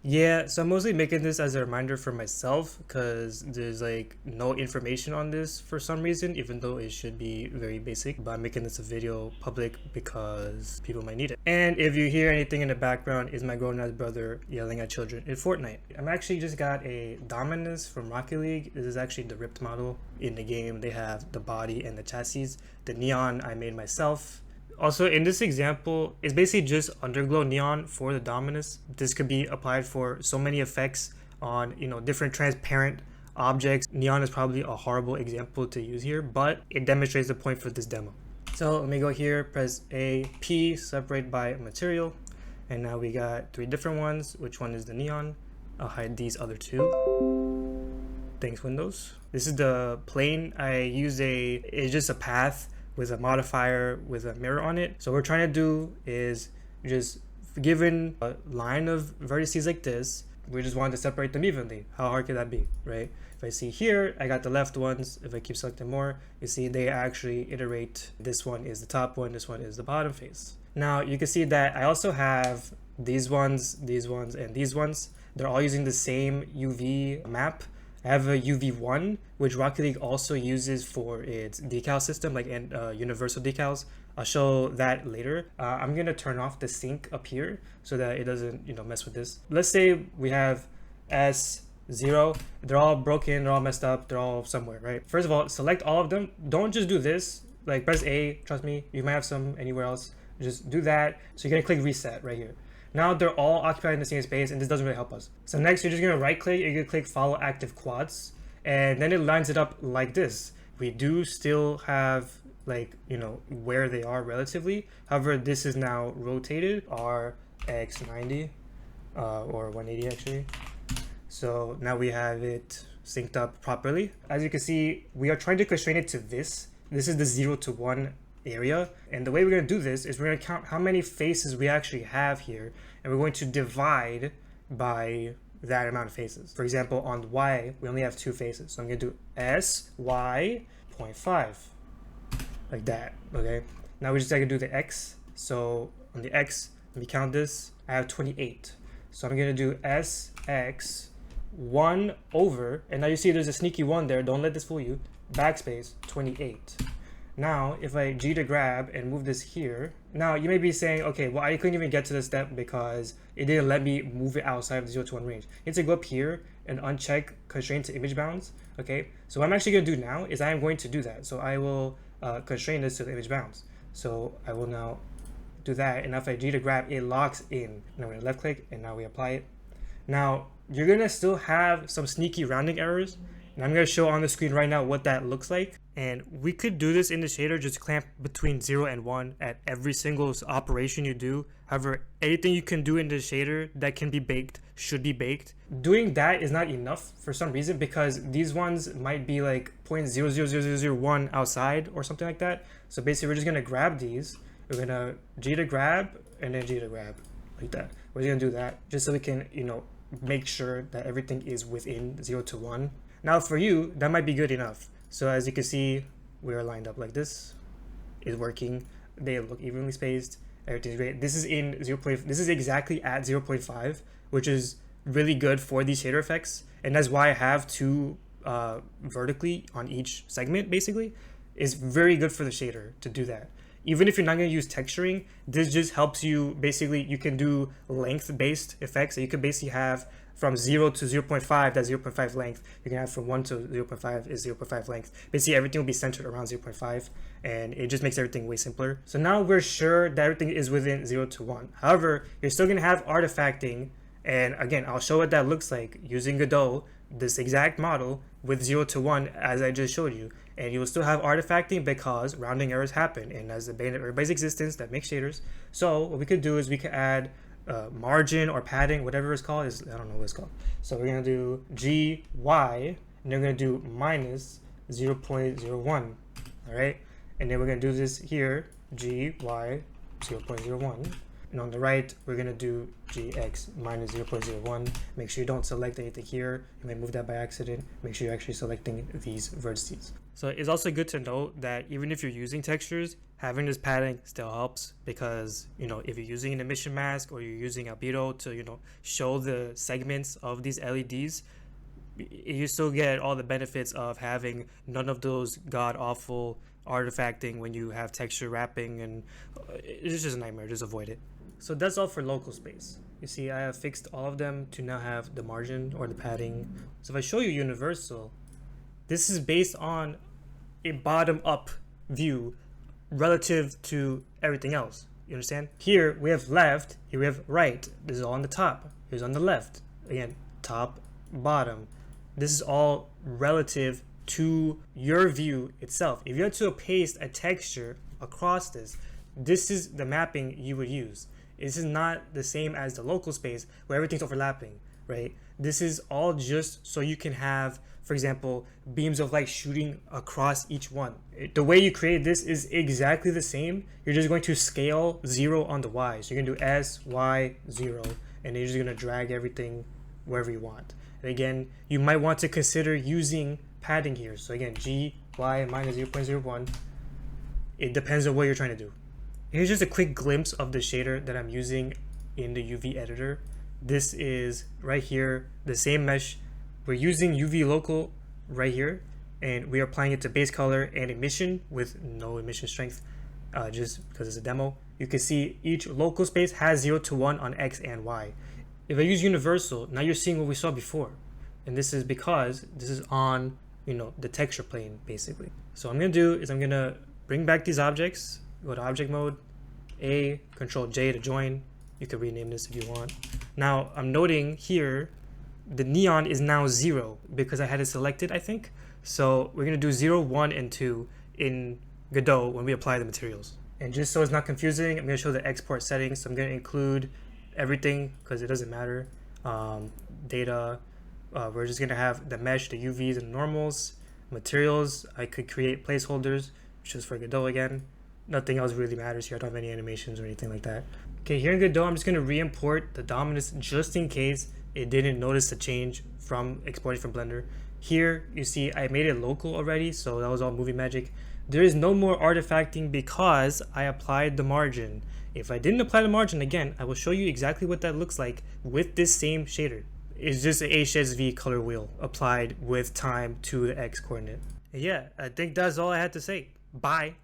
Yeah, so I'm mostly making this as a reminder for myself because there's like no information on this for some reason, even though it should be very basic. But I'm making this a video public because people might need it. And if you hear anything in the background, is my grown ass brother yelling at children in Fortnite. I'm actually just got a Dominus from Rocket League. This is actually the ripped model in the game. They have the body and the chassis. The neon I made myself. Also, in this example, it's basically just underglow neon for the Dominus. This could be applied for so many effects on, different transparent objects. Neon is probably a horrible example to use here, but it demonstrates the point for this demo. So let me go here, press A, P, separate by material. And now we got three different ones. Which one is the neon? I'll hide these other two. Thanks, Windows. This is the plane. It's just a path with a modifier with a mirror on it. So what we're trying to do is just given a line of vertices like this, we just want to separate them evenly. How hard could that be, right? If I see here, I got the left ones. If I keep selecting more, you see they actually iterate. This one is the top one, this one is the bottom face. Now you can see that I also have these ones, and these ones. They're all using the same UV map. I have a UV1, which Rocket League also uses for its decal system, like universal decals. I'll show that later. I'm gonna turn off the sync up here so that it doesn't, mess with this. Let's say we have S0. They're all broken, they're all messed up, they're all somewhere, right? First of all, select all of them. Don't just do this. Like press A, trust me, you might have some anywhere else. Just do that. So you're gonna click reset right here. Now they're all occupied in the same space, and this doesn't really help us. So next, you're just gonna right click, you're gonna click follow active quads, and then it lines it up like this. We do still have where they are relatively. However, this is now rotated RX90 or 180 actually. So now we have it synced up properly. As you can see, we are trying to constrain it to this. This is the 0 to 1 area, and the way we're going to do this is we're going to count how many faces we actually have here, and we're going to divide by that amount of faces. For example, on Y we only have 2 faces, so I'm going to do SY 0.5 like that. Okay, now we just have to do the X. So on the X, let me count this. I have 28, so I'm going to do SX 1 over, and now you see there's a sneaky 1 there, don't let this fool you, backspace 28. Now, if I G to grab and move this here, now you may be saying, okay, well, I couldn't even get to this step because it didn't let me move it outside of the 0 to 1 range. You need to go up here and uncheck constrain to image bounds. Okay, so what I'm actually going to do now is I am going to do that. So I will constrain this to the image bounds. So I will now do that, and if I G to grab, it locks in. Now we're going to left click, and now we apply it. Now, you're going to still have some sneaky rounding errors, and I'm going to show on the screen right now what that looks like. And we could do this in the shader, just clamp between 0 and 1 at every single operation you do. However, anything you can do in the shader that can be baked should be baked. Doing that is not enough for some reason, because these ones might be like 0.000001 outside or something like that. So basically we're just going to grab these. We're going to G to grab and then G to grab like that. We're just going to do that just so we can, make sure that everything is within 0 to 1. Now for you, that might be good enough. So as you can see, we're lined up like this. It's working. They look evenly spaced. Everything's great. This is in 0. This is exactly at 0.5, which is really good for these shader effects. And that's why I have 2 vertically on each segment, basically. It's very good for the shader to do that. Even if you're not going to use texturing, this just helps you. Basically, you can do length-based effects. So you could basically have from 0 to 0.5, that's 0.5 length. You can have from 1 to 0.5 is 0.5 length. Basically, everything will be centered around 0.5, and it just makes everything way simpler. So now we're sure that everything is within 0 to 1. However, you're still going to have artifacting, and again, I'll show what that looks like using Godot, this exact model with 0 to 1 as I just showed you. And you will still have artifacting because rounding errors happen, and as the bane of everybody's existence that makes shaders. So what we could do is we could add margin or padding, whatever it's called. I don't know what it's called. So we're going to do GY, and then we're going to do minus 0.01. All right, and then we're going to do this here, GY 0.01. And on the right, we're gonna do gx minus 0.01. Make sure you don't select anything here. You may move that by accident. Make sure you're actually selecting these vertices. So it's also good to note that even if you're using textures, having this padding still helps, because, you know, if you're using an emission mask or you're using albedo to, you know, show the segments of these LEDs, you still get all the benefits of having none of those god-awful artifacting when you have texture wrapping, and it's just a nightmare. Just avoid it. So that's all for local space. You see, I have fixed all of them to now have the margin or the padding. So if I show you universal, this is based on a bottom-up view relative to everything else. You understand? Here we have left, here we have right. This is all on the top. Here's on the left. Again, top, bottom. This is all relative to your view itself. If you had to paste a texture across this, this is the mapping you would use. This is not the same as the local space where everything's overlapping, right? This is all just so you can have, for example, beams of light shooting across each one. The way you create this is exactly the same. You're just going to scale 0 on the Y. So you're going to do S, Y, 0, and then you're just going to drag everything wherever you want. And again, you might want to consider using padding here. So again, G, Y, minus 0.01. It depends on what you're trying to do. Here's just a quick glimpse of the shader that I'm using in the UV editor. This is right here, the same mesh. We're using UV local right here, and we are applying it to base color and emission with no emission strength, just because it's a demo. You can see each local space has 0 to 1 on X and Y. If I use universal, now you're seeing what we saw before. And this is because this is on, you know, the texture plane, basically. So what I'm gonna do is I'm gonna bring back these objects, go to object mode, A, Control J to join. You can rename this if you want. Now I'm noting here, the neon is now 0 because I had it selected, I think. So we're gonna do 0, 1, and 2 in Godot when we apply the materials. And just so it's not confusing, I'm gonna show the export settings. So I'm gonna include everything because it doesn't matter. Data, we're just gonna have the mesh, the UVs and normals. Materials, I could create placeholders, which is for Godot again. Nothing else really matters here. I don't have any animations or anything like that. Okay, here in Godot, I'm just gonna re-import the Dominus just in case it didn't notice the change from exporting from Blender. Here, you see I made it local already, so that was all movie magic. There is no more artifacting because I applied the margin. If I didn't apply the margin, again, I will show you exactly what that looks like with this same shader. It's just an HSV color wheel applied with time to the X coordinate. Yeah, I think that's all I had to say. Bye.